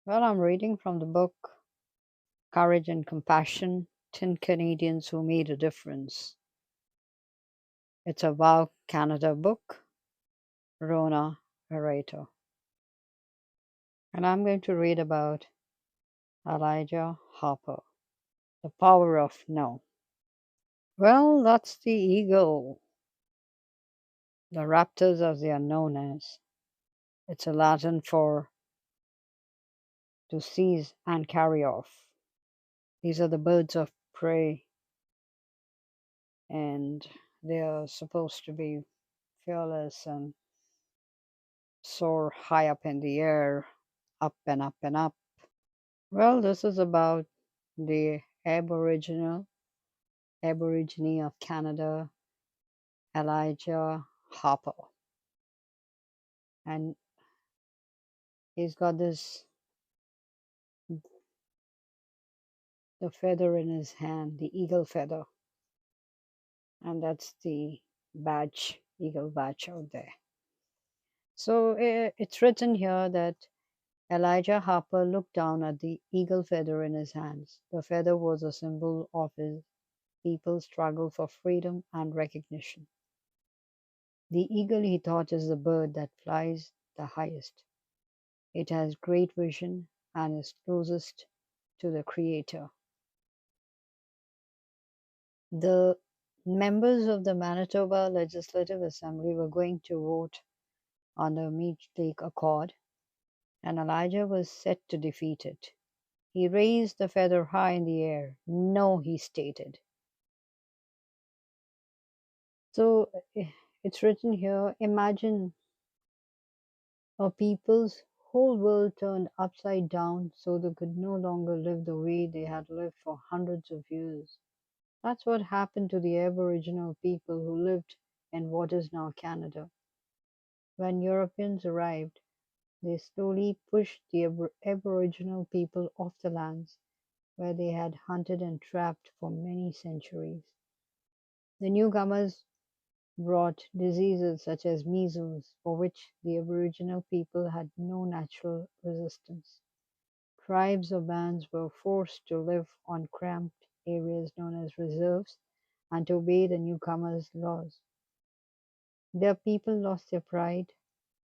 Well, I'm reading from the book Courage and Compassion 10 Canadians Who Made a Difference. It's a Wow Canada book, Rona, Arato. And I'm going to read about Elijah Harper, The Power of No. Well, that's the eagle, the raptors as they are known as. It's a Latin for to seize and carry off. These are the birds of prey, and they are supposed to be fearless and soar high up in the air, up and up and up. Well, this is about the Aborigine of Canada, Elijah Harper. And he's got this the feather in his hand, the eagle feather, and that's the badge, eagle badge out there. So it's written here that Elijah Harper looked down at the eagle feather in his hands. The feather was a symbol of his people's struggle for freedom and recognition. The eagle, he thought, is the bird that flies the highest. It has great vision and is closest to the Creator. The members of the Manitoba Legislative Assembly were going to vote on the Meat Lake Accord, and Elijah was set to defeat it. He raised the feather high in the air. No, he stated. So it's written here, imagine a people's whole world turned upside down so they could no longer live the way they had lived for hundreds of years. That's what happened to the Aboriginal people who lived in what is now Canada. When Europeans arrived, they slowly pushed the Aboriginal people off the lands where they had hunted and trapped for many centuries. The newcomers brought diseases such as measles, for which the Aboriginal people had no natural resistance. Tribes or bands were forced to live on cramped areas known as reserves and to obey the newcomers' laws. Their people lost their pride,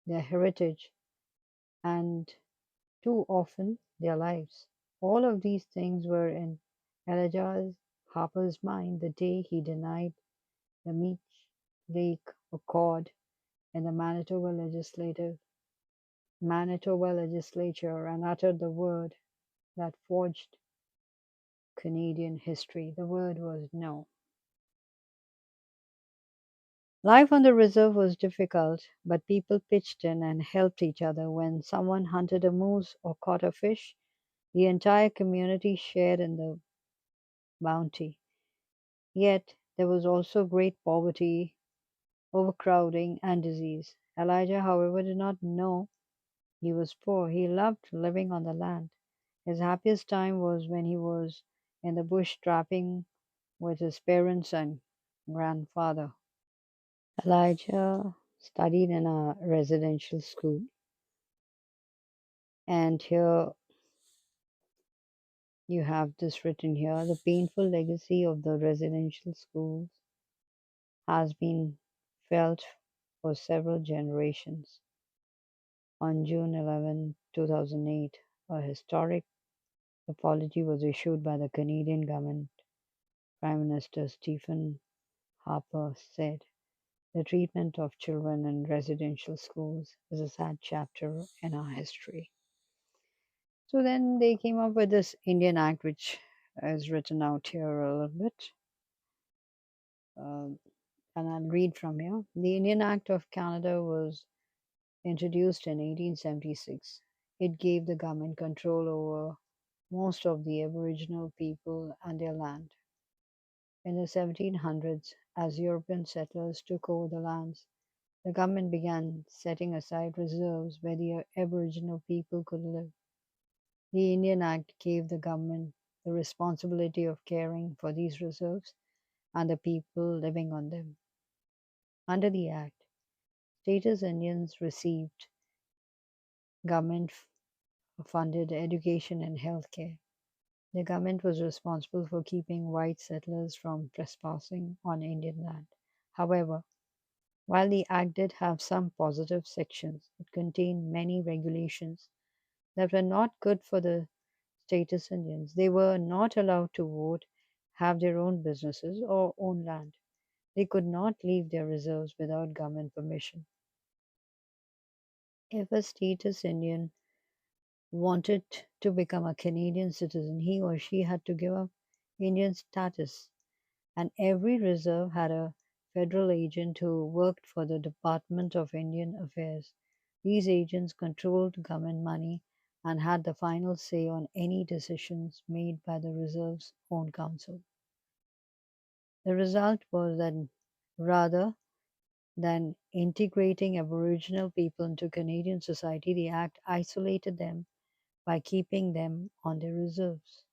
their heritage, and too often their lives. All of these things were in Elijah Harper's mind the day he denied the Meat Lake Accord in the Manitoba legislature and uttered the word that forged Canadian history. The word was no. Life on the reserve was difficult, but people pitched in and helped each other. When someone hunted a moose or caught a fish, the entire community shared in the bounty. Yet there was also great poverty, overcrowding, and disease. Elijah, however, did not know he was poor. He loved living on the land. His happiest time was when he was in the bush trapping with his parents and grandfather. Elijah studied in a residential school, and here you have this written here, the painful legacy of the residential schools has been felt for several generations. On June 11, 2008, a historic apology was issued by the Canadian government. Prime Minister Stephen Harper said, the treatment of children in residential schools is a sad chapter in our history. So then they came up with this Indian Act, which is written out here a little bit. Um, and I'll read from here. The Indian Act of Canada was introduced in 1876. It gave the government control over most of the Aboriginal people and their land. In the 1700s, as European settlers took over the lands, the government began setting aside reserves where the Aboriginal people could live. The Indian Act gave the government the responsibility of caring for these reserves and the people living on them. Under the Act, status Indians received government funded education and healthcare. The government was responsible for keeping white settlers from trespassing on Indian land. However, while the Act did have some positive sections, it contained many regulations that were not good for the status Indians. They were not allowed to vote, have their own businesses, or own land. They could not leave their reserves without government permission. If a status Indian wanted to become a Canadian citizen, he or she had to give up Indian status, and every reserve had a federal agent who worked for the Department of Indian Affairs. These agents controlled government money and had the final say on any decisions made by the reserve's own council. The result was that rather than integrating Aboriginal people into Canadian society, the Act isolated them by keeping them on their reserves.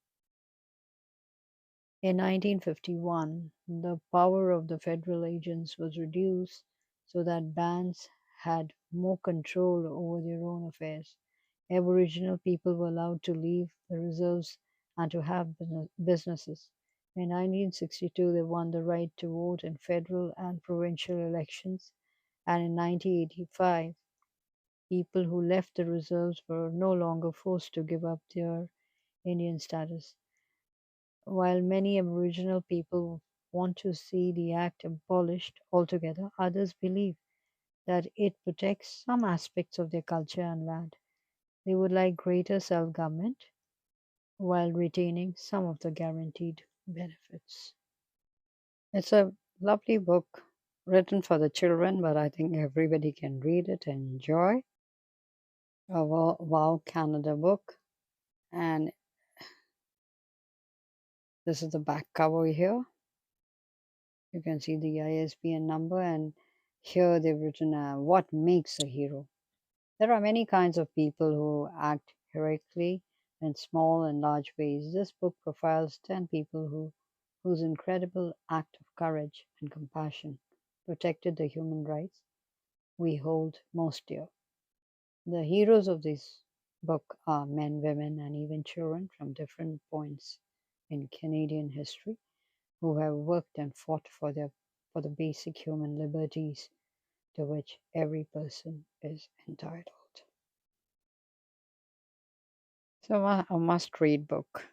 In 1951, the power of the federal agents was reduced so that bands had more control over their own affairs. Aboriginal people were allowed to leave the reserves and to have businesses. In 1962, they won the right to vote in federal and provincial elections, and in 1985, people who left the reserves were no longer forced to give up their Indian status. While many Aboriginal people want to see the Act abolished altogether, others believe that it protects some aspects of their culture and land. They would like greater self government while retaining some of the guaranteed benefits. It's a lovely book written for the children, but I think everybody can read it and enjoy. A Wow Canada book. And this is the back cover here. You can see the ISBN number, and here they've written what makes a hero. There are many kinds of people who act heroically in small and large ways. This book profiles 10 people whose incredible act of courage and compassion protected the human rights we hold most dear. The heroes of this book are men, women, and even children from different points in Canadian history who have worked and fought for the basic human liberties to which every person is entitled. So a must read book.